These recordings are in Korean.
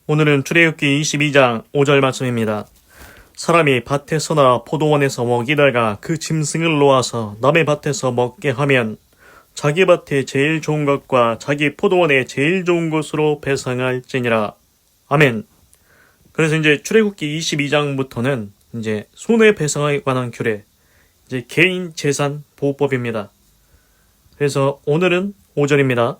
오늘은 출애굽기 22장 5절 말씀입니다. 사람이 밭에서나 포도원에서 먹이다가 그 짐승을 놓아서 남의 밭에서 먹게 하면 자기 밭에 제일 좋은 것과 자기 포도원에 제일 좋은 것으로 배상할지니라. 아멘. 그래서 이제 출애굽기 22장부터는 이제 손해배상에 관한 규례, 이제 개인 재산 보호법입니다. 그래서 오늘은 5절입니다.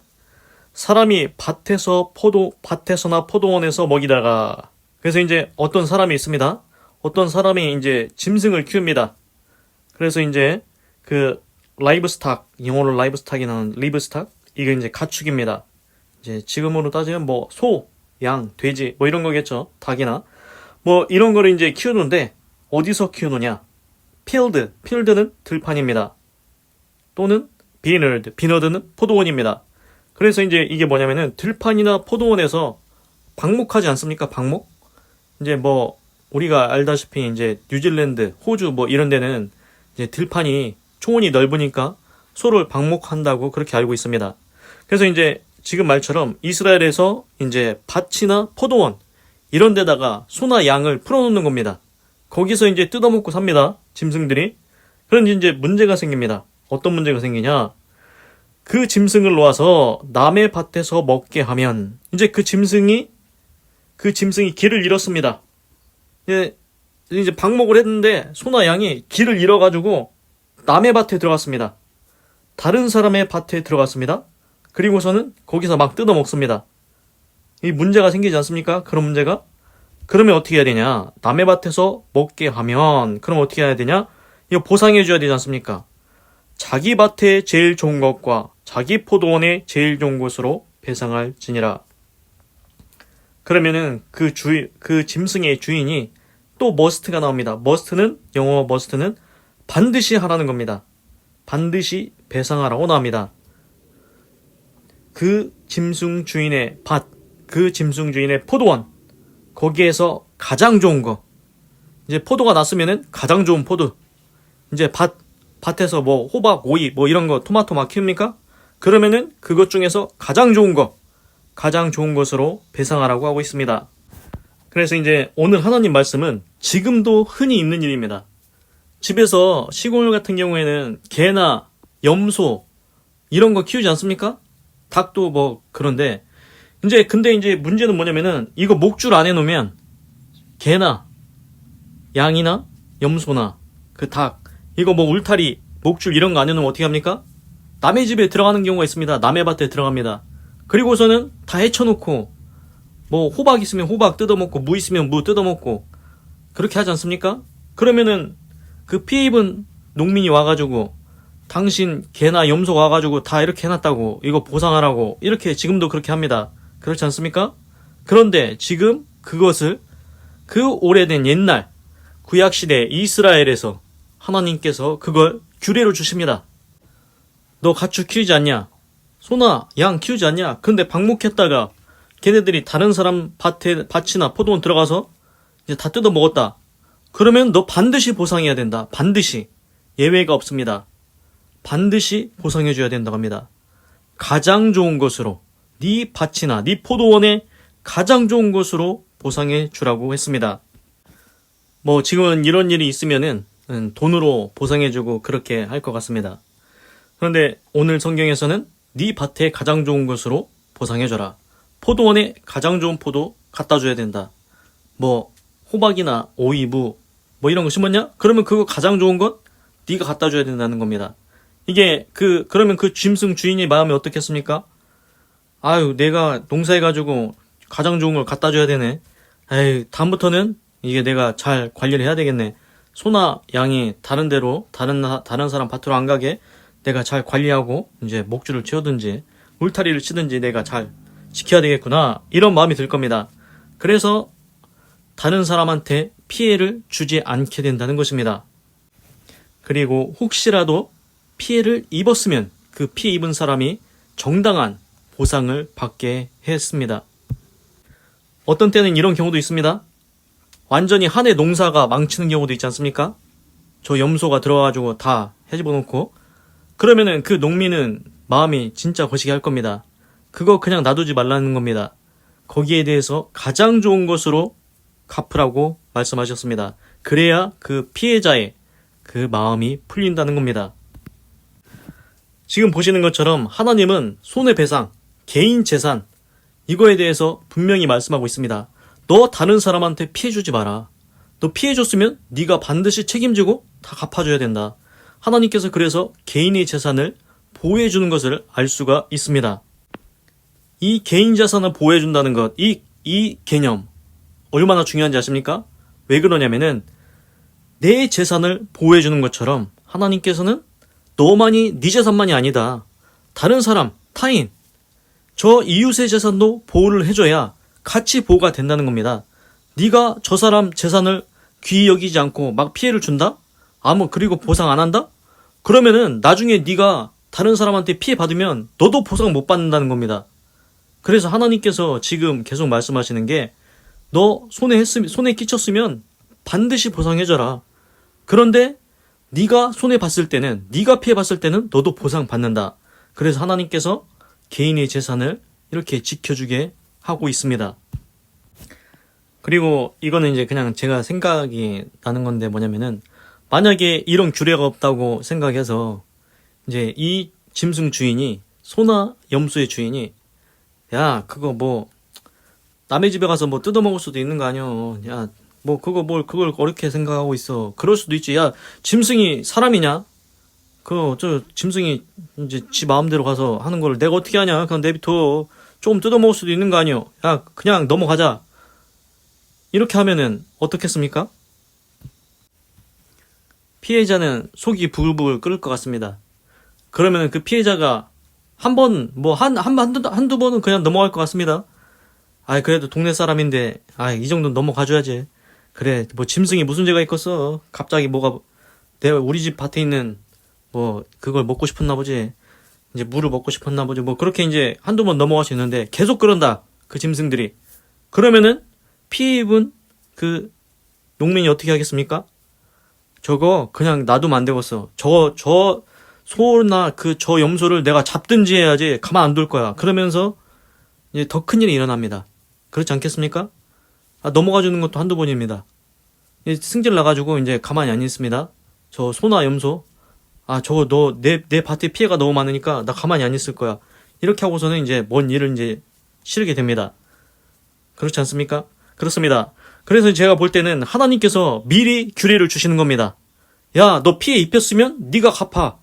사람이 밭에서나 포도원에서 먹이다가, 그래서 이제 어떤 사람이 있습니다. 어떤 사람이 이제 짐승을 키웁니다. 그래서 이제 그 라이브스탁, 영어로 라이브스탁이라는 리브스탁, 이게 이제 가축입니다. 이제 지금으로 따지면 뭐 소, 양, 돼지 뭐 이런 거겠죠. 닭이나 뭐 이런 거를 이제 키우는데 어디서 키우느냐? 필드는 들판입니다. 또는 비너드는 포도원입니다. 그래서 이제 이게 뭐냐면은 들판이나 포도원에서 방목하지 않습니까? 방목? 이제 뭐 우리가 알다시피 이제 뉴질랜드, 호주 뭐 이런 데는 이제 들판이 초원이 넓으니까 소를 방목한다고 그렇게 알고 있습니다. 그래서 이제 지금 말처럼 이스라엘에서 이제 밭이나 포도원 이런 데다가 소나 양을 풀어놓는 겁니다. 거기서 이제 뜯어먹고 삽니다. 짐승들이. 그런데 이제 문제가 생깁니다. 어떤 문제가 생기냐? 그 짐승을 놓아서 남의 밭에서 먹게 하면 이제 그 짐승이 길을 잃었습니다. 이제 방목을 했는데 소나 양이 길을 잃어가지고 남의 밭에 들어갔습니다. 다른 사람의 밭에 들어갔습니다. 그리고서는 거기서 막 뜯어 먹습니다. 이 문제가 생기지 않습니까? 그런 문제가? 그러면 어떻게 해야 되냐? 남의 밭에서 먹게 하면 그럼 어떻게 해야 되냐? 이거 보상해 줘야 되지 않습니까? 자기 밭에 제일 좋은 것과 자기 포도원에 제일 좋은 것으로 배상할지니라. 그러면은 그 짐승의 주인이 또 머스트가 나옵니다. 영어 머스트는 반드시 하라는 겁니다. 반드시 배상하라고 나옵니다. 그 짐승 주인의 밭, 그 짐승 주인의 포도원, 거기에서 가장 좋은 거, 이제 포도가 났으면은 가장 좋은 포도, 이제 밭에서 뭐 호박, 오이 뭐 이런 거 토마토 막 키웁니까? 그러면은 그것 중에서 가장 좋은 것으로 배상하라고 하고 있습니다. 그래서 이제 오늘 하나님 말씀은 지금도 흔히 있는 일입니다. 집에서 시골 같은 경우에는 개나 염소 이런 거 키우지 않습니까? 닭도 뭐 그런데 근데 이제 문제는 뭐냐면은 이거 목줄 안에 놓으면 개나 양이나 염소나 그 닭 이거 뭐 울타리 목줄 이런 거 안에 놓으면 어떻게 합니까? 남의 집에 들어가는 경우가 있습니다. 남의 밭에 들어갑니다. 그리고서는 다 헤쳐놓고 뭐 호박 있으면 호박 뜯어먹고 무 있으면 무 뜯어먹고 그렇게 하지 않습니까? 그러면은 그 피해 입은 농민이 와가지고 당신 개나 염소 와가지고 다 이렇게 해놨다고 이거 보상하라고 이렇게 지금도 그렇게 합니다. 그렇지 않습니까? 그런데 지금 그것을 그 오래된 옛날 구약시대 이스라엘에서 하나님께서 그걸 규례로 주십니다. 너 가축 키우지 않냐? 소나 양 키우지 않냐? 근데 방목했다가 걔네들이 다른 사람 밭이나 포도원 들어가서 이제 다 뜯어 먹었다. 그러면 너 반드시 보상해야 된다. 반드시. 예외가 없습니다. 반드시 보상해줘야 된다고 합니다. 가장 좋은 것으로 네 밭이나 네 포도원에 가장 좋은 것으로 보상해 주라고 했습니다. 뭐 지금은 이런 일이 있으면은 돈으로 보상해주고 그렇게 할 것 같습니다. 그런데 오늘 성경에서는 네 밭에 가장 좋은 것으로 보상해줘라. 포도원에 가장 좋은 포도 갖다 줘야 된다. 뭐 호박이나 오이, 무 뭐 이런 거 심었냐? 그러면 그거 가장 좋은 것 네가 갖다 줘야 된다는 겁니다. 이게 그러면 그 짐승 주인의 마음이 어떻겠습니까? 아유, 내가 농사해가지고 가장 좋은 걸 갖다 줘야 되네. 에이, 다음부터는 이게 내가 잘 관리를 해야 되겠네. 소나 양이 다른 데로 다른 사람 밭으로 안 가게 내가 잘 관리하고 이제 목줄을 치우든지 울타리를 치든지 내가 잘 지켜야 되겠구나. 이런 마음이 들 겁니다. 그래서 다른 사람한테 피해를 주지 않게 된다는 것입니다. 그리고 혹시라도 피해를 입었으면 그 피해 입은 사람이 정당한 보상을 받게 했습니다. 어떤 때는 이런 경우도 있습니다. 완전히 한 해 농사가 망치는 경우도 있지 않습니까? 저 염소가 들어와가지고 다 해집어 놓고 그러면은 그 농민은 마음이 진짜 거시기 할 겁니다. 그거 그냥 놔두지 말라는 겁니다. 거기에 대해서 가장 좋은 것으로 갚으라고 말씀하셨습니다. 그래야 그 피해자의 그 마음이 풀린다는 겁니다. 지금 보시는 것처럼 하나님은 손해배상, 개인 재산, 이거에 대해서 분명히 말씀하고 있습니다. 너 다른 사람한테 피해주지 마라. 너 피해줬으면 네가 반드시 책임지고 다 갚아줘야 된다. 하나님께서 그래서 개인의 재산을 보호해주는 것을 알 수가 있습니다. 이 개인 재산을 보호해준다는 것, 이 개념 얼마나 중요한지 아십니까? 왜 그러냐면은 내 재산을 보호해주는 것처럼 하나님께서는 너만이 네 재산만이 아니다. 다른 사람, 타인, 저 이웃의 재산도 보호를 해줘야 같이 보호가 된다는 겁니다. 네가 저 사람 재산을 귀히 여기지 않고 막 피해를 준다? 그리고 보상 안 한다? 그러면은 나중에 네가 다른 사람한테 피해 받으면 너도 보상 못 받는다는 겁니다. 그래서 하나님께서 지금 계속 말씀하시는 게 너 손해 끼쳤으면 반드시 보상해줘라. 그런데 네가 손해 봤을 때는, 네가 피해 봤을 때는 너도 보상 받는다. 그래서 하나님께서 개인의 재산을 이렇게 지켜주게 하고 있습니다. 그리고 이거는 이제 그냥 제가 생각이 나는 건데 뭐냐면은 만약에 이런 규례가 없다고 생각해서 이제 이 짐승 주인이, 소나 염소의 주인이 야 그거 뭐 남의 집에 가서 뭐 뜯어먹을 수도 있는 거 아니여. 야 뭐 그걸 어렵게 생각하고 있어. 그럴 수도 있지. 야 짐승이 사람이냐? 짐승이 이제 지 마음대로 가서 하는 걸 내가 어떻게 하냐? 그냥 내비둬. 조금 뜯어먹을 수도 있는 거 아니여. 야 그냥 넘어가자. 이렇게 하면은 어떻겠습니까? 피해자는 속이 부글부글 끓을 것 같습니다. 그러면은 그 피해자가 한두 번은 그냥 넘어갈 것 같습니다. 그래도 동네 사람인데, 이 정도는 넘어가줘야지. 그래, 뭐, 짐승이 무슨 죄가 있겠어. 갑자기 우리 집 밭에 있는, 그걸 먹고 싶었나 보지. 이제 물을 먹고 싶었나 보지. 그렇게 이제 한두 번 넘어갈 수 있는데, 계속 그런다. 그 짐승들이. 그러면은, 피해 입은 그 농민이 어떻게 하겠습니까? 저거, 그냥 놔두면 안 되겠어. 저 소나 저 염소를 내가 잡든지 해야지 가만 안 둘 거야. 그러면서, 이제 더 큰 일이 일어납니다. 그렇지 않겠습니까? 넘어가 주는 것도 한두 번입니다. 승질 나가지고 이제 가만히 안 있습니다. 저 소나 염소, 저거 내 밭에 피해가 너무 많으니까 나 가만히 안 있을 거야. 이렇게 하고서는 이제 뭔 일을 이제 치르게 됩니다. 그렇지 않습니까? 그렇습니다. 그래서 제가 볼 때는 하나님께서 미리 규례를 주시는 겁니다. 야, 너 피해 입혔으면 네가 갚아.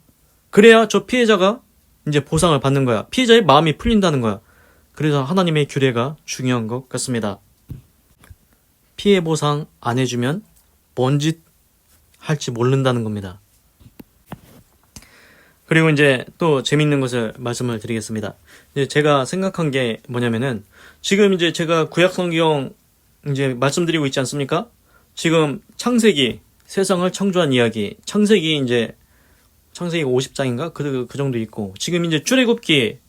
그래야 저 피해자가 이제 보상을 받는 거야. 피해자의 마음이 풀린다는 거야. 그래서 하나님의 규례가 중요한 것 같습니다. 피해 보상 안 해주면 뭔 짓 할지 모른다는 겁니다. 그리고 이제 또 재밌는 것을 말씀을 드리겠습니다. 이제 제가 생각한 게 뭐냐면은 지금 이제 제가 구약 성경 이제 말씀드리고 있지 않습니까? 지금 창세기, 세상을 창조한 이야기, 창세기 50장인가? 그 정도 있고, 지금 이제 출애굽기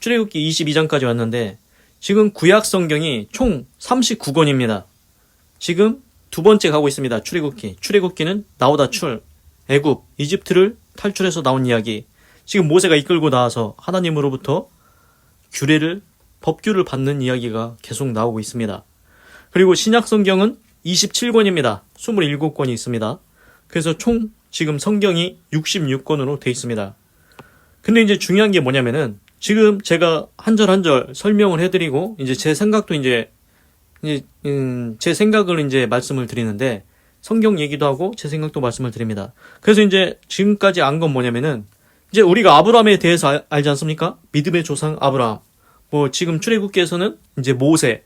22장까지 왔는데, 지금 구약 성경이 총 39권입니다. 지금 두 번째 가고 있습니다. 출애굽기는 나오다 애굽, 이집트를 탈출해서 나온 이야기. 지금 모세가 이끌고 나와서 하나님으로부터 법규를 받는 이야기가 계속 나오고 있습니다. 그리고 신약 성경은 27권입니다. 27권이 있습니다. 그래서 총 지금 성경이 66권으로 되어 있습니다. 근데 이제 중요한 게 뭐냐면은 지금 제가 한 절 한 절 설명을 해드리고 이제 제 생각도 제 생각을 이제 말씀을 드리는데 성경 얘기도 하고 제 생각도 말씀을 드립니다. 그래서 이제 지금까지 안 건 뭐냐면은 이제 우리가 아브라함에 대해서 알지 않습니까? 믿음의 조상 아브라함. 지금 출애굽기에서는 이제 모세,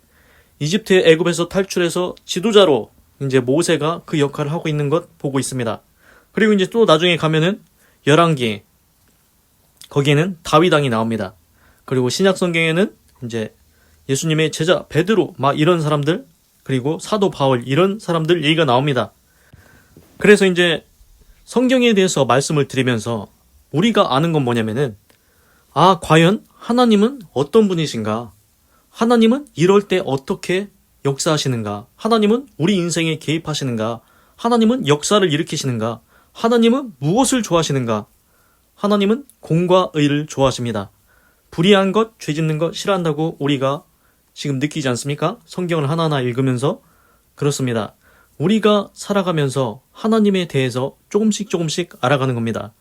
이집트의 애굽에서 탈출해서 지도자로 이제 모세가 그 역할을 하고 있는 것 보고 있습니다. 그리고 이제 또 나중에 가면은 열왕기, 거기에는 다윗 왕이 나옵니다. 그리고 신약 성경에는 이제 예수님의 제자 베드로 이런 사람들, 그리고 사도 바울 이런 사람들 얘기가 나옵니다. 그래서 이제 성경에 대해서 말씀을 드리면서 우리가 아는 건 뭐냐면은 과연 하나님은 어떤 분이신가? 하나님은 이럴 때 어떻게 역사하시는가? 하나님은 우리 인생에 개입하시는가? 하나님은 역사를 일으키시는가? 하나님은 무엇을 좋아하시는가? 하나님은 공과 의를 좋아하십니다. 불의한 것, 죄 짓는 것 싫어한다고 우리가 지금 느끼지 않습니까? 성경을 하나하나 읽으면서. 그렇습니다. 우리가 살아가면서 하나님에 대해서 조금씩 알아가는 겁니다.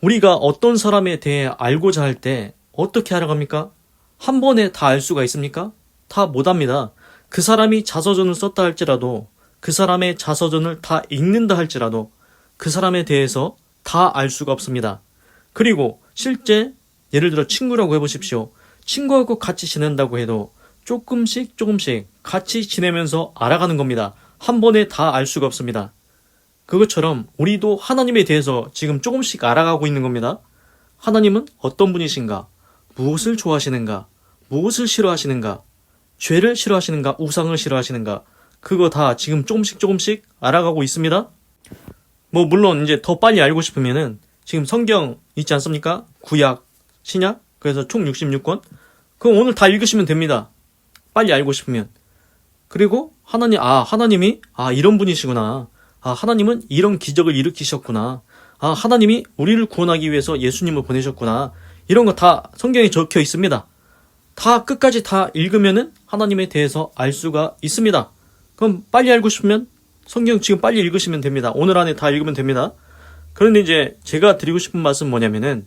우리가 어떤 사람에 대해 알고자 할 때 어떻게 알아갑니까? 한 번에 다 알 수가 있습니까? 다 못합니다. 그 사람이 자서전을 썼다 할지라도, 그 사람의 자서전을 다 읽는다 할지라도 그 사람에 대해서 다 알 수가 없습니다. 그리고 실제 예를 들어 친구라고 해보십시오. 친구하고 같이 지낸다고 해도 조금씩 같이 지내면서 알아가는 겁니다. 한 번에 다 알 수가 없습니다. 그것처럼 우리도 하나님에 대해서 지금 조금씩 알아가고 있는 겁니다. 하나님은 어떤 분이신가? 무엇을 좋아하시는가? 무엇을 싫어하시는가? 죄를 싫어하시는가? 우상을 싫어하시는가? 그거 다 지금 조금씩 알아가고 있습니다. 뭐 물론 이제 더 빨리 알고 싶으면은 지금 성경 있지 않습니까? 구약, 신약, 그래서 총 66권. 그럼 오늘 다 읽으시면 됩니다. 빨리 알고 싶으면. 그리고 하나님이 이런 분이시구나. 하나님은 이런 기적을 일으키셨구나. 하나님이 우리를 구원하기 위해서 예수님을 보내셨구나. 이런 거 다 성경에 적혀 있습니다. 다 끝까지 다 읽으면은 하나님에 대해서 알 수가 있습니다. 그럼 빨리 알고 싶으면 성경 지금 빨리 읽으시면 됩니다. 오늘 안에 다 읽으면 됩니다. 그런데 이제 제가 드리고 싶은 말씀은 뭐냐면은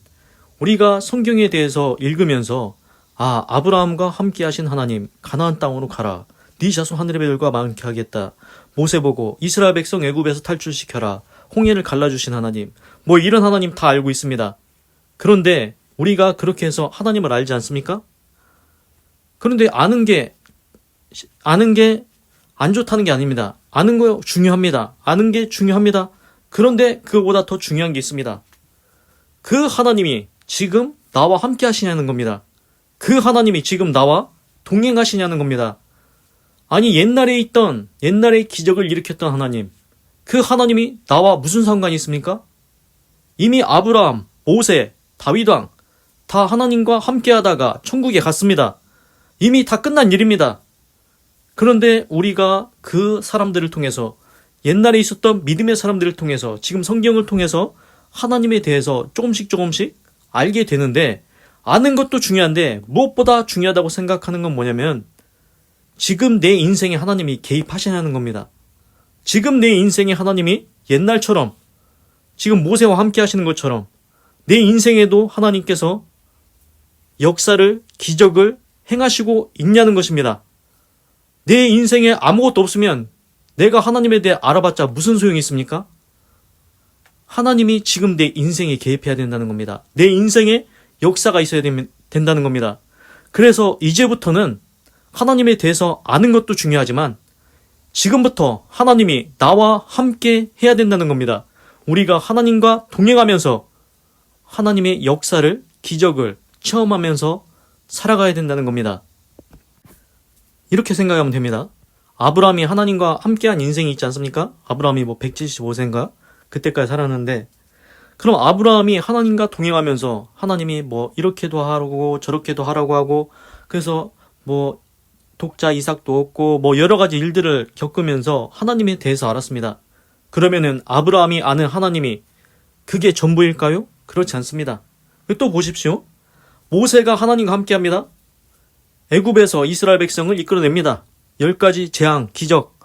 우리가 성경에 대해서 읽으면서 아브라함과 함께 하신 하나님, 가나안 땅으로 가라. 네 자손 하늘의 별과 많게 하겠다. 모세 보고 이스라엘 백성 애굽에서 탈출시켜라. 홍해를 갈라주신 하나님. 뭐 이런 하나님 다 알고 있습니다. 그런데 우리가 그렇게 해서 하나님을 알지 않습니까? 그런데 아는 게 안 좋다는 게 아닙니다. 아는 거 중요합니다. 아는 게 중요합니다. 그런데 그거보다 더 중요한 게 있습니다. 그 하나님이 지금 나와 함께 하시냐는 겁니다. 그 하나님이 지금 나와 동행하시냐는 겁니다. 아니 옛날에 기적을 일으켰던 하나님, 그 하나님이 나와 무슨 상관이 있습니까? 이미 아브라함, 모세, 다윗왕 다 하나님과 함께 하다가 천국에 갔습니다. 이미 다 끝난 일입니다. 그런데 우리가 그 사람들을 통해서, 옛날에 있었던 믿음의 사람들을 통해서, 지금 성경을 통해서 하나님에 대해서 조금씩 알게 되는데, 아는 것도 중요한데 무엇보다 중요하다고 생각하는 건 뭐냐면 지금 내 인생에 하나님이 개입하시냐는 겁니다. 지금 내 인생에 하나님이 옛날처럼 지금 모세와 함께 하시는 것처럼 내 인생에도 하나님께서 역사를, 기적을 행하시고 있냐는 것입니다. 내 인생에 아무것도 없으면 내가 하나님에 대해 알아봤자 무슨 소용이 있습니까? 하나님이 지금 내 인생에 개입해야 된다는 겁니다. 내 인생에 역사가 있어야 된다는 겁니다. 그래서 이제부터는 하나님에 대해서 아는 것도 중요하지만 지금부터 하나님이 나와 함께 해야 된다는 겁니다. 우리가 하나님과 동행하면서 하나님의 역사를, 기적을 체험하면서 살아가야 된다는 겁니다. 이렇게 생각하면 됩니다. 아브라함이 하나님과 함께한 인생이 있지 않습니까? 아브라함이 175세인가? 그때까지 살았는데, 그럼 아브라함이 하나님과 동행하면서 하나님이 이렇게도 하라고 저렇게도 하라고 하고, 그래서 독자 이삭도 얻고 여러 가지 일들을 겪으면서 하나님에 대해서 알았습니다. 그러면은 아브라함이 아는 하나님이 그게 전부일까요? 그렇지 않습니다. 또 보십시오. 모세가 하나님과 함께합니다. 애굽에서 이스라엘 백성을 이끌어냅니다. 10가지 재앙, 기적,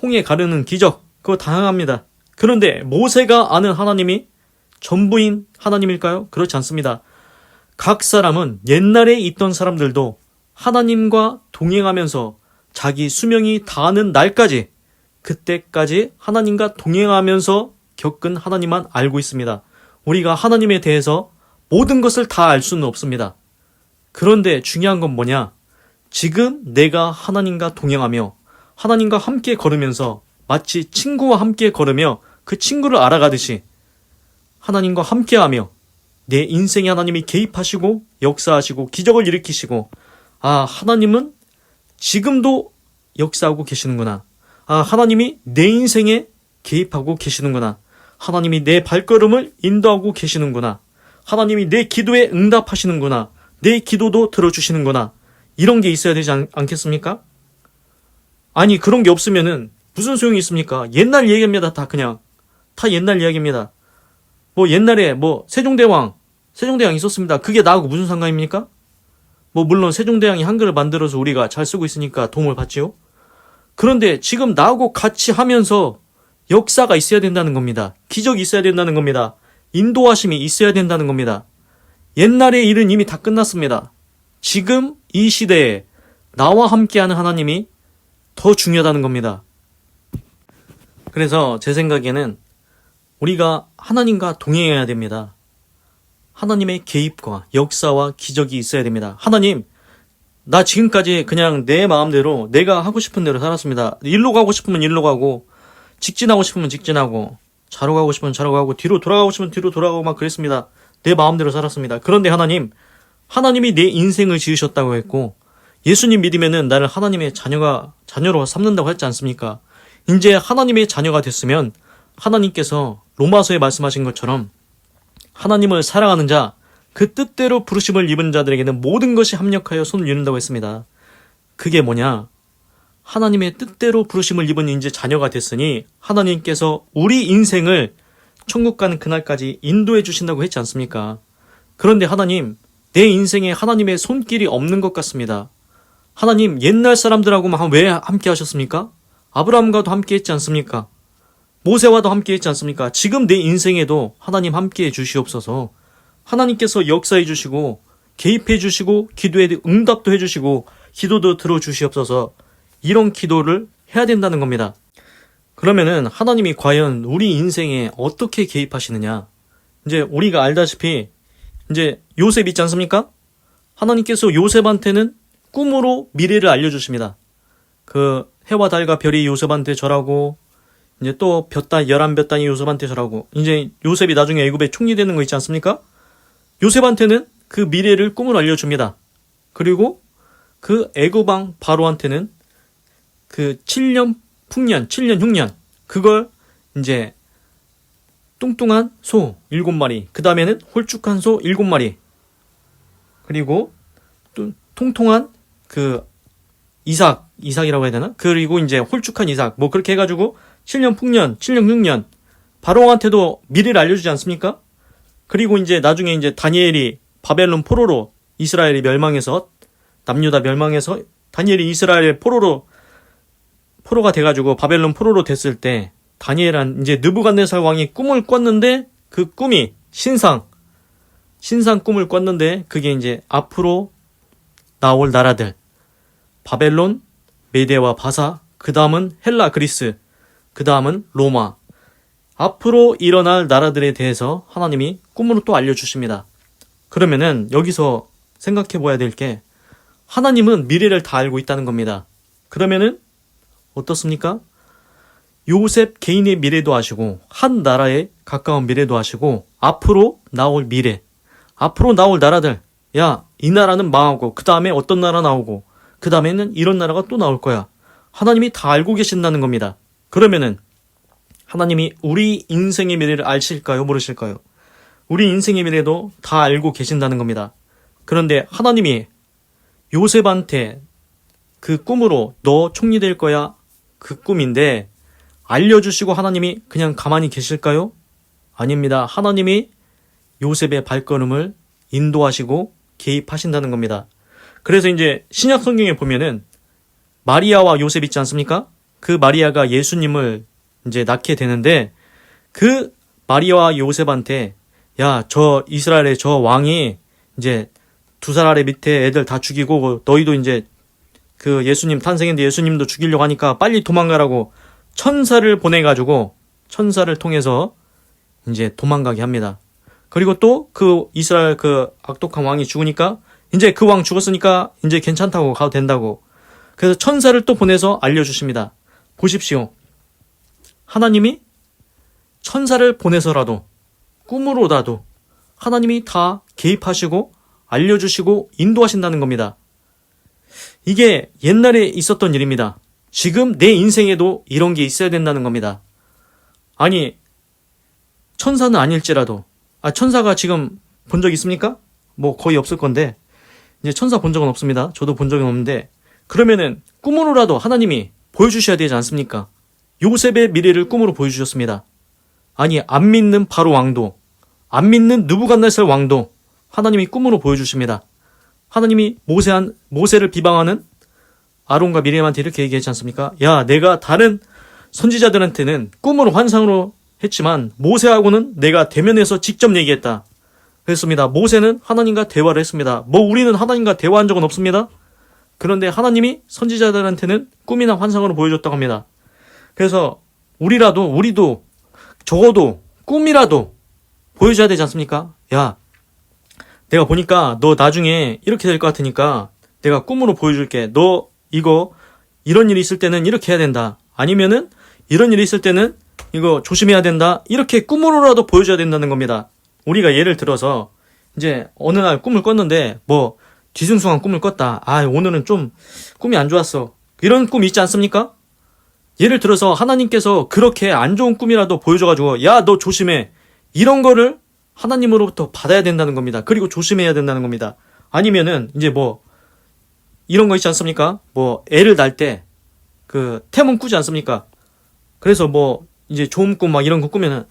홍해 가르는 기적, 그거 다양합니다. 그런데 모세가 아는 하나님이 전부인 하나님일까요? 그렇지 않습니다. 각 사람은 옛날에 있던 사람들도 하나님과 동행하면서 자기 수명이 다하는 날까지, 그때까지 하나님과 동행하면서 겪은 하나님만 알고 있습니다. 우리가 하나님에 대해서 모든 것을 다 알 수는 없습니다. 그런데 중요한 건 뭐냐? 지금 내가 하나님과 동행하며 하나님과 함께 걸으면서 마치 친구와 함께 걸으며 그 친구를 알아가듯이 하나님과 함께하며 내 인생에 하나님이 개입하시고 역사하시고 기적을 일으키시고, 하나님은 지금도 역사하고 계시는구나. 하나님이 내 인생에 개입하고 계시는구나. 하나님이 내 발걸음을 인도하고 계시는구나. 하나님이 내 기도에 응답하시는구나. 내 기도도 들어주시는구나. 이런 게 있어야 되지 않겠습니까? 아니, 그런 게 없으면은 무슨 소용이 있습니까? 옛날 얘기입니다. 다 옛날 이야기입니다. 옛날에 세종대왕 있었습니다. 그게 나하고 무슨 상관입니까? 뭐 물론 세종대왕이 한글을 만들어서 우리가 잘 쓰고 있으니까 도움을 받지요. 그런데 지금 나하고 같이 하면서 역사가 있어야 된다는 겁니다. 기적이 있어야 된다는 겁니다. 인도하심이 있어야 된다는 겁니다. 옛날의 일은 이미 다 끝났습니다. 지금 이 시대에 나와 함께하는 하나님이 더 중요하다는 겁니다. 그래서 제 생각에는 우리가 하나님과 동행해야 됩니다. 하나님의 개입과 역사와 기적이 있어야 됩니다. 하나님, 나 지금까지 그냥 내 마음대로 내가 하고 싶은 대로 살았습니다. 일로 가고 싶으면 일로 가고, 직진하고 싶으면 직진하고, 좌로 가고 싶으면 좌로 가고, 뒤로 돌아가고 싶으면 뒤로 돌아가고 막 그랬습니다. 내 마음대로 살았습니다. 그런데 하나님이 내 인생을 지으셨다고 했고, 예수님 믿으면은 나를 하나님의 자녀로 삼는다고 했지 않습니까? 이제 하나님의 자녀가 됐으면 하나님께서 로마서에 말씀하신 것처럼 하나님을 사랑하는 자, 그 뜻대로 부르심을 입은 자들에게는 모든 것이 합력하여 손을 이룬다고 했습니다. 그게 뭐냐? 하나님의 뜻대로 부르심을 입은 이제 자녀가 됐으니 하나님께서 우리 인생을 천국 가는 그날까지 인도해 주신다고 했지 않습니까? 그런데 하나님, 내 인생에 하나님의 손길이 없는 것 같습니다. 하나님, 옛날 사람들하고만 왜 함께 하셨습니까? 아브라함과도 함께 했지 않습니까? 모세와도 함께 했지 않습니까? 지금 내 인생에도 하나님 함께 해 주시옵소서. 하나님께서 역사해 주시고 개입해 주시고 기도에 응답도 해 주시고 기도도 들어 주시옵소서. 이런 기도를 해야 된다는 겁니다. 그러면은 하나님이 과연 우리 인생에 어떻게 개입하시느냐? 이제 우리가 알다시피 이제 요셉 있지 않습니까? 하나님께서 요셉한테는 꿈으로 미래를 알려주십니다. 그 해와 달과 별이 요셉한테 절하고 이제 또 11볕단이 요셉한테 절하고 이제 요셉이 나중에 애굽에 총리 되는 거 있지 않습니까? 요셉한테는 그 미래를 꿈을 알려줍니다. 그리고 그 애굽 왕 바로한테는 그 7년 흉년 그걸 이제 뚱뚱한 소 7마리, 그 다음에는 홀쭉한 소 7마리, 그리고 또 통통한 그 이삭이라고 해야 되나? 그리고 이제 홀쭉한 이삭, 뭐 그렇게 해가지고 7년 풍년, 7년 흉년, 바로한테도 미래를 알려주지 않습니까? 그리고 이제 나중에 이제 다니엘이 바벨론 포로로 이스라엘이 멸망해서 남유다 멸망해서 다니엘이 이스라엘 포로가 돼가지고 바벨론 포로로 됐을 때 다니엘한 이제 느부갓네살 왕이 꿈을 꿨는데 그 꿈이 신상 꿈을 꿨는데 그게 이제 앞으로 나올 나라들 바벨론, 메데와 바사, 그 다음은 헬라, 그리스, 그 다음은 로마, 앞으로 일어날 나라들에 대해서 하나님이 꿈으로 또 알려주십니다. 그러면은 여기서 생각해 봐야 될 게 하나님은 미래를 다 알고 있다는 겁니다. 그러면은 어떻습니까? 요셉 개인의 미래도 아시고 한 나라에 가까운 미래도 아시고 앞으로 나올 미래, 앞으로 나올 나라들, 야, 이 나라는 망하고 그 다음에 어떤 나라 나오고 그 다음에는 이런 나라가 또 나올 거야. 하나님이 다 알고 계신다는 겁니다. 그러면은 하나님이 우리 인생의 미래를 아실까요? 모르실까요? 우리 인생의 미래도 다 알고 계신다는 겁니다. 그런데 하나님이 요셉한테 그 꿈으로 너 총리 될 거야, 그 꿈인데 알려주시고 하나님이 그냥 가만히 계실까요? 아닙니다. 하나님이 요셉의 발걸음을 인도하시고 개입하신다는 겁니다. 그래서 이제 신약 성경에 보면은 마리아와 요셉 있지 않습니까? 그 마리아가 예수님을 이제 낳게 되는데 그 마리아와 요셉한테 야, 저 이스라엘의 저 왕이 이제 2살 아래 밑에 애들 다 죽이고 너희도 이제 그 예수님 탄생했는데 예수님도 죽이려고 하니까 빨리 도망가라고 천사를 보내가지고 천사를 통해서 이제 도망가게 합니다. 그리고 또 그 이스라엘 그 악독한 왕이 죽으니까 이제 그 왕 죽었으니까 이제 괜찮다고 가도 된다고. 그래서 천사를 또 보내서 알려주십니다. 보십시오. 하나님이 천사를 보내서라도 꿈으로라도 하나님이 다 개입하시고 알려주시고 인도하신다는 겁니다. 이게 옛날에 있었던 일입니다. 지금 내 인생에도 이런 게 있어야 된다는 겁니다. 아니, 천사는 아닐지라도, 천사가 지금 본 적 있습니까? 뭐 거의 없을 건데, 이제 천사 본 적은 없습니다. 저도 본 적은 없는데, 그러면은 꿈으로라도 하나님이 보여주셔야 되지 않습니까? 요셉의 미래를 꿈으로 보여주셨습니다. 아니, 안 믿는 바로 왕도, 안 믿는 느부갓네살 왕도 하나님이 꿈으로 보여주십니다. 하나님이 모세를 비방하는 아론과 미리암한테 이렇게 얘기했지 않습니까? 야, 내가 다른 선지자들한테는 꿈으로 환상으로 했지만 모세하고는 내가 대면해서 직접 얘기했다. 그랬습니다. 모세는 하나님과 대화를 했습니다. 우리는 하나님과 대화한 적은 없습니다. 그런데 하나님이 선지자들한테는 꿈이나 환상으로 보여줬다고 합니다. 그래서 우리도 적어도 꿈이라도 보여줘야 되지 않습니까? 야, 내가 보니까 너 나중에 이렇게 될 것 같으니까 내가 꿈으로 보여줄게. 너 이런 일이 있을 때는 이렇게 해야 된다. 아니면은 이런 일이 있을 때는 이거 조심해야 된다. 이렇게 꿈으로라도 보여줘야 된다는 겁니다. 우리가 예를 들어서 이제 어느 날 꿈을 꿨는데 뒤숭숭한 꿈을 꿨다. 오늘은 좀 꿈이 안 좋았어. 이런 꿈이 있지 않습니까? 예를 들어서 하나님께서 그렇게 안 좋은 꿈이라도 보여줘가지고 야, 너 조심해. 이런 거를 하나님으로부터 받아야 된다는 겁니다. 그리고 조심해야 된다는 겁니다. 아니면은 이제 이런 거 있지 않습니까? 애를 낳을 때 태몽 꾸지 않습니까? 그래서 이제 좋은 꿈 이런 거 꾸면은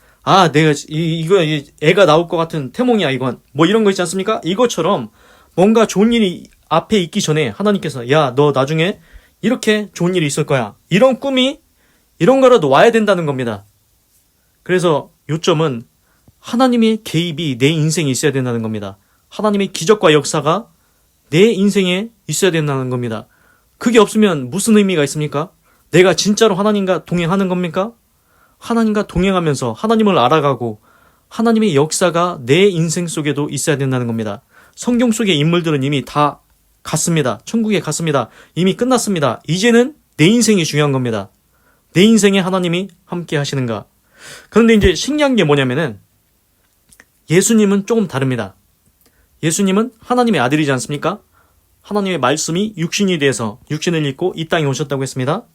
내가 이거 애가 나올 것 같은 태몽이야 이건. 이런 거 있지 않습니까? 이것처럼 뭔가 좋은 일이 앞에 있기 전에 하나님께서 야, 너 나중에 이렇게 좋은 일이 있을 거야. 이런 꿈이 이런 거라도 와야 된다는 겁니다. 그래서 요점은 하나님의 개입이 내 인생에 있어야 된다는 겁니다. 하나님의 기적과 역사가 내 인생에 있어야 된다는 겁니다. 그게 없으면 무슨 의미가 있습니까? 내가 진짜로 하나님과 동행하는 겁니까? 하나님과 동행하면서 하나님을 알아가고 하나님의 역사가 내 인생 속에도 있어야 된다는 겁니다. 성경 속의 인물들은 이미 다 갔습니다. 천국에 갔습니다. 이미 끝났습니다. 이제는 내 인생이 중요한 겁니다. 내 인생에 하나님이 함께 하시는가. 그런데 이제 신기한 게 뭐냐면은 예수님은 조금 다릅니다. 예수님은 하나님의 아들이지 않습니까? 하나님의 말씀이 육신이 돼서 육신을 입고 이 땅에 오셨다고 했습니다.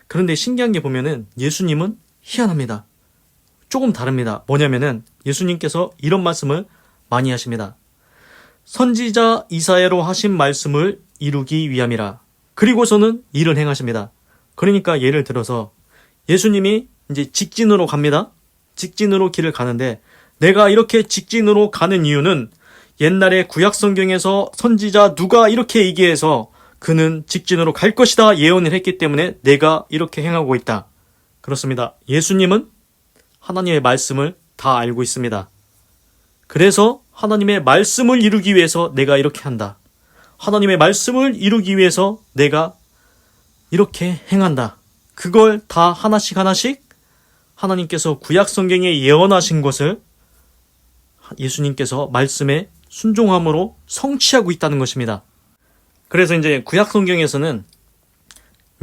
그런데 신기한 게 보면은 예수님은 희한합니다. 조금 다릅니다. 뭐냐면은 예수님께서 이런 말씀을 많이 하십니다. 선지자 이사야로 하신 말씀을 이루기 위함이라. 그리고서는 일을 행하십니다. 그러니까 예를 들어서 예수님이 이제 직진으로 갑니다. 직진으로 길을 가는데 내가 이렇게 직진으로 가는 이유는 옛날에 구약 성경에서 선지자 누가 이렇게 얘기해서 그는 직진으로 갈 것이다 예언을 했기 때문에 내가 이렇게 행하고 있다. 그렇습니다. 예수님은 하나님의 말씀을 다 알고 있습니다. 그래서 하나님의 말씀을 이루기 위해서 내가 이렇게 한다. 하나님의 말씀을 이루기 위해서 내가 이렇게 행한다. 그걸 다 하나씩 하나님께서 구약 성경에 예언하신 것을 예수님께서 말씀에 순종함으로 성취하고 있다는 것입니다. 그래서 이제 구약 성경에서는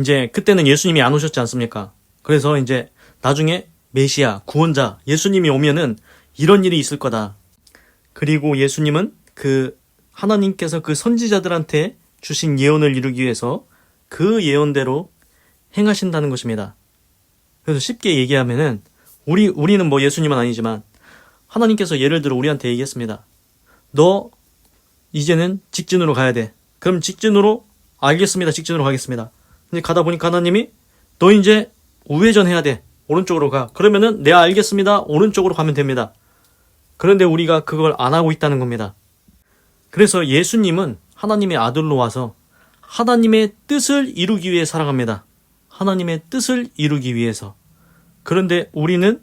이제 그때는 예수님이 안 오셨지 않습니까? 그래서 이제 나중에 메시아, 구원자, 예수님이 오면은 이런 일이 있을 거다. 그리고 예수님은 하나님께서 그 선지자들한테 주신 예언을 이루기 위해서 그 예언대로 행하신다는 것입니다. 그래서 쉽게 얘기하면은 우리는 예수님은 아니지만 하나님께서 예를 들어 우리한테 얘기했습니다. 너 이제는 직진으로 가야 돼. 그럼 직진으로 알겠습니다. 직진으로 가겠습니다. 근데 가다 보니까 하나님이 너 이제 우회전해야 돼. 오른쪽으로 가. 그러면은 네 알겠습니다. 오른쪽으로 가면 됩니다. 그런데 우리가 그걸 안 하고 있다는 겁니다. 그래서 예수님은 하나님의 아들로 와서 하나님의 뜻을 이루기 위해 살아갑니다. 하나님의 뜻을 이루기 위해서. 그런데 우리는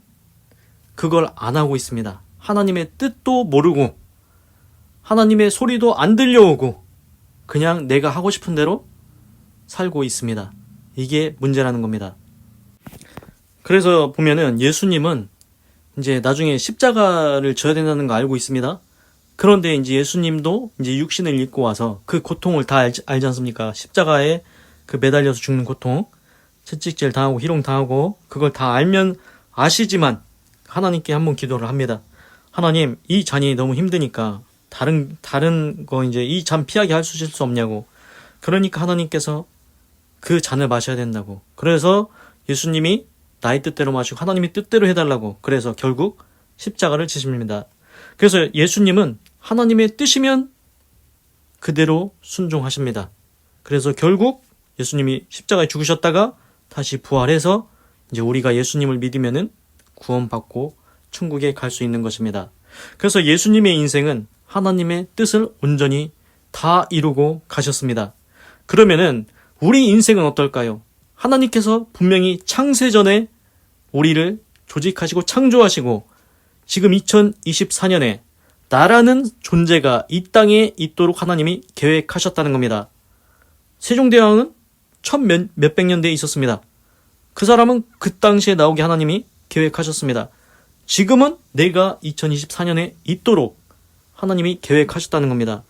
그걸 안 하고 있습니다. 하나님의 뜻도 모르고 하나님의 소리도 안 들려오고 그냥 내가 하고 싶은 대로 살고 있습니다. 이게 문제라는 겁니다. 그래서 보면은 예수님은 이제 나중에 십자가를 져야 된다는 거 알고 있습니다. 그런데 이제 예수님도 이제 육신을 입고 와서 그 고통을 다 알지 않습니까? 십자가에 매달려서 죽는 고통, 채찍질 당하고 희롱 당하고 그걸 다 아시지만 하나님께 한번 기도를 합니다. 하나님, 이 잔이 너무 힘드니까 다른 거 이제 이 잔 피하게 하실 수 없냐고. 그러니까 하나님께서 그 잔을 마셔야 된다고. 그래서 예수님이 나의 뜻대로 마시고 하나님의 뜻대로 해달라고. 그래서 결국 십자가를 지십니다. 그래서 예수님은 하나님의 뜻이면 그대로 순종하십니다. 그래서 결국 예수님이 십자가에 죽으셨다가 다시 부활해서 이제 우리가 예수님을 믿으면은 구원받고 천국에 갈 수 있는 것입니다. 그래서 예수님의 인생은 하나님의 뜻을 온전히 다 이루고 가셨습니다. 그러면은 우리 인생은 어떨까요? 하나님께서 분명히 창세전에 우리를 조직하시고 창조하시고 지금 2024년에 나라는 존재가 이 땅에 있도록 하나님이 계획하셨다는 겁니다. 세종대왕은 몇백 년대에 있었습니다. 그 사람은 그 당시에 나오게 하나님이 계획하셨습니다. 지금은 내가 2024년에 있도록 하나님이 계획하셨다는 겁니다.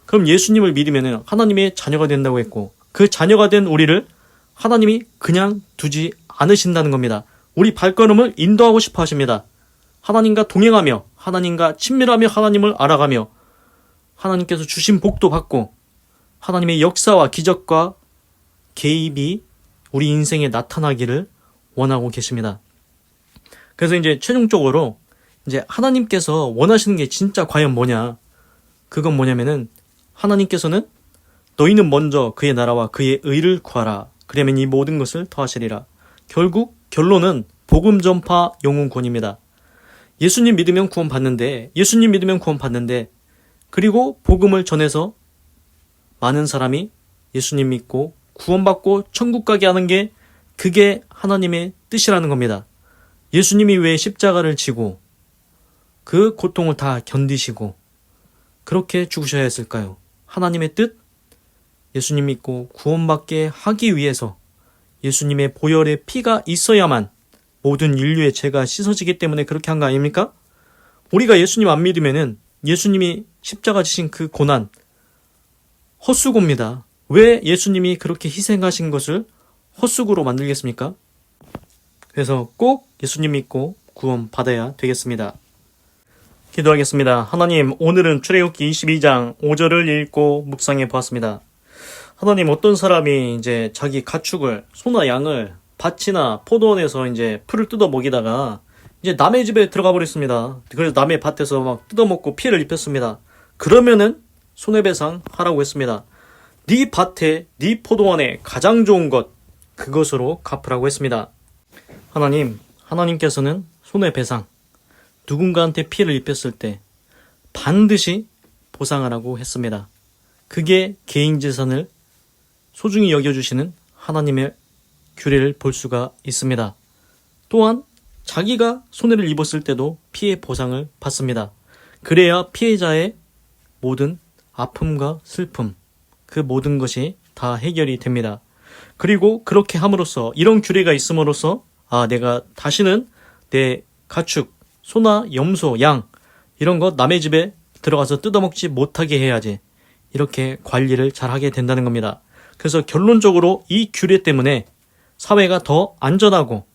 그럼 예수님을 믿으면 하나님의 자녀가 된다고 했고 그 자녀가 된 우리를 하나님이 그냥 두지 않으신다는 겁니다. 우리 발걸음을 인도하고 싶어 하십니다. 하나님과 동행하며 하나님과 친밀하며 하나님을 알아가며 하나님께서 주신 복도 받고 하나님의 역사와 기적과 개입이 우리 인생에 나타나기를 원하고 계십니다. 그래서 이제 최종적으로 이제 하나님께서 원하시는 게 진짜 과연 뭐냐? 그건 뭐냐면은 하나님께서는 너희는 먼저 그의 나라와 그의 의를 구하라. 그러면 이 모든 것을 더하시리라. 결국 결론은 복음 전파 영혼 구원입니다. 예수님 믿으면 구원 받는데 그리고 복음을 전해서 많은 사람이 예수님 믿고 구원받고 천국 가게 하는 게 그게 하나님의 뜻이라는 겁니다. 예수님이 왜 십자가를 지고 그 고통을 다 견디시고 그렇게 죽으셔야 했을까요? 하나님의 뜻? 예수님 믿고 구원받게 하기 위해서 예수님의 보혈의 피가 있어야만 모든 인류의 죄가 씻어지기 때문에 그렇게 한 거 아닙니까? 우리가 예수님 안 믿으면은 예수님이 십자가 지신 그 고난 헛수고입니다. 왜 예수님이 그렇게 희생하신 것을 헛수고로 만들겠습니까? 그래서 꼭 예수님 믿고 구원 받아야 되겠습니다. 기도하겠습니다. 하나님, 오늘은 출애굽기 22장 5절을 읽고 묵상해 보았습니다. 하나님, 어떤 사람이 이제 자기 가축을, 소나 양을 밭이나 포도원에서 이제 풀을 뜯어 먹이다가 이제 남의 집에 들어가 버렸습니다. 그래서 남의 밭에서 막 뜯어먹고 피해를 입혔습니다. 그러면은 손해배상 하라고 했습니다. 네 밭에, 네 포도원에 가장 좋은 것, 그것으로 갚으라고 했습니다. 하나님께서는 손해배상, 누군가한테 피해를 입혔을 때 반드시 보상하라고 했습니다. 그게 개인 재산을 소중히 여겨주시는 하나님의 규례를 볼 수가 있습니다. 또한 자기가 손해를 입었을 때도 피해 보상을 받습니다. 그래야 피해자의 모든 아픔과 슬픔, 그 모든 것이 다 해결이 됩니다. 그리고 그렇게 함으로써, 이런 규례가 있음으로써 내가 다시는 내 가축, 소나 염소, 양 이런 거 남의 집에 들어가서 뜯어먹지 못하게 해야지, 이렇게 관리를 잘하게 된다는 겁니다. 그래서 결론적으로 이 규례 때문에 사회가 더 안전하고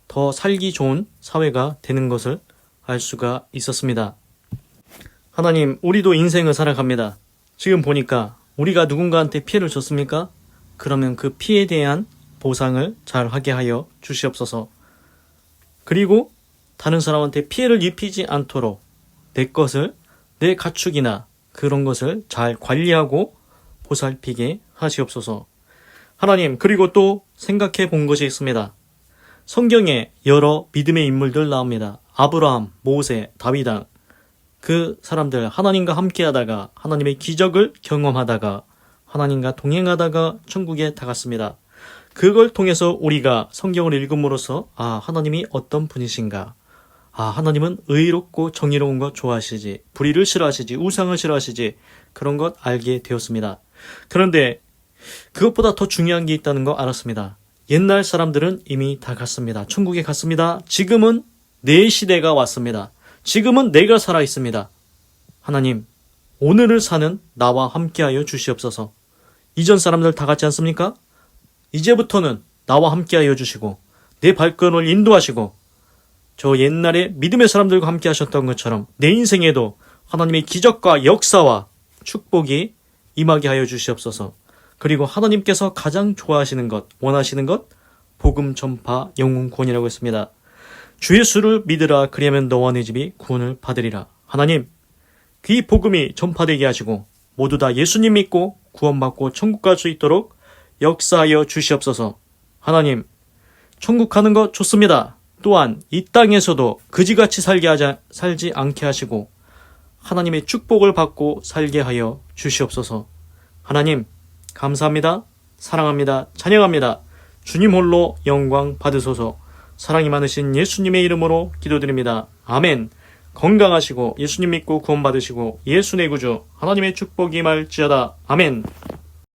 더 살기 좋은 사회가 되는 것을 알 수가 있었습니다. 하나님, 우리도 인생을 살아갑니다. 지금 보니까 우리가 누군가한테 피해를 줬습니까? 그러면 그 피해에 대한 보상을 잘 하게 하여 주시옵소서. 그리고 다른 사람한테 피해를 입히지 않도록 내 것을, 내 가축이나 그런 것을 잘 관리하고 보살피게 하시옵소서. 하나님, 그리고 또 생각해 본 것이 있습니다. 성경에 여러 믿음의 인물들 나옵니다. 아브라함, 모세, 다윗왕. 그 사람들 하나님과 함께하다가 하나님의 기적을 경험하다가 하나님과 동행하다가 천국에 다갔습니다. 그걸 통해서 우리가 성경을 읽음으로써 하나님이 어떤 분이신가, 하나님은 의롭고 정의로운 것 좋아하시지, 불의를 싫어하시지, 우상을 싫어하시지, 그런 것 알게 되었습니다. 그런데 그것보다 더 중요한 게 있다는 거 알았습니다. 옛날 사람들은 이미 다 갔습니다. 천국에 갔습니다. 지금은 내 시대가 왔습니다. 지금은 내가 살아 있습니다. 하나님, 오늘을 사는 나와 함께하여 주시옵소서. 이전 사람들 다 갔지 않습니까? 이제부터는 나와 함께하여 주시고 내 발걸음을 인도하시고 저 옛날에 믿음의 사람들과 함께 하셨던 것처럼 내 인생에도 하나님의 기적과 역사와 축복이 임하게 하여 주시옵소서. 그리고 하나님께서 가장 좋아하시는 것, 원하시는 것, 복음 전파 영혼 구원이라고 했습니다. 주 예수를 믿으라, 그리하면 너와 내 집이 구원을 받으리라. 하나님, 그 복음이 전파되게 하시고 모두 다 예수님 믿고 구원받고 천국 갈 수 있도록 역사하여 주시옵소서. 하나님, 천국 가는 것 좋습니다. 또한 이 땅에서도 그지같이 살지 않게 하시고 하나님의 축복을 받고 살게 하여 주시옵소서. 하나님, 감사합니다. 사랑합니다. 찬양합니다. 주님 홀로 영광 받으소서. 사랑이 많으신 예수님의 이름으로 기도드립니다. 아멘. 건강하시고 예수님 믿고 구원받으시고 예수 내 구주 하나님의 축복이 임할지어다. 아멘.